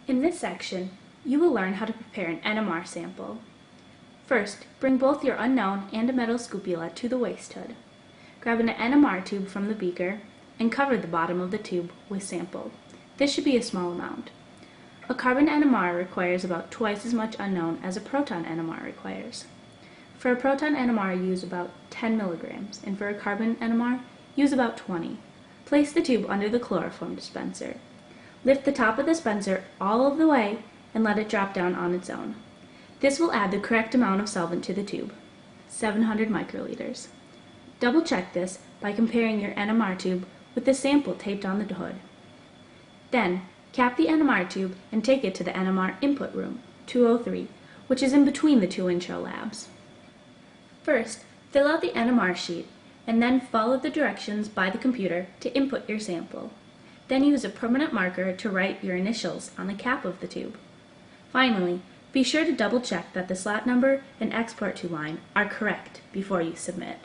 In this section, you will learn how to prepare an NMR sample. First, bring both your unknown and a metal scoopula to the waste hood. Grab an NMR tube from the beaker and cover the bottom of the tube with sample. This should be a small amount. A carbon NMR requires about twice as much unknown as a proton NMR requires. For a proton NMR, use about 10 milligrams, and for a carbon NMR, use about 20. Place the tube under the chloroform dispenser. Lift the top of the dispenser all of the way and let it drop down on its own. This will add the correct amount of solvent to the tube, 700 microliters. Double check this by comparing your NMR tube with the sample taped on the hood. Then, cap the NMR tube and take it to the NMR input room, 203, which is in between the two intro labs. First, fill out the NMR sheet and then follow the directions by the computer to input your sample. Then use a permanent marker to write your initials on the cap of the tube. Finally, be sure to double check that the slot number and export to line are correct before you submit.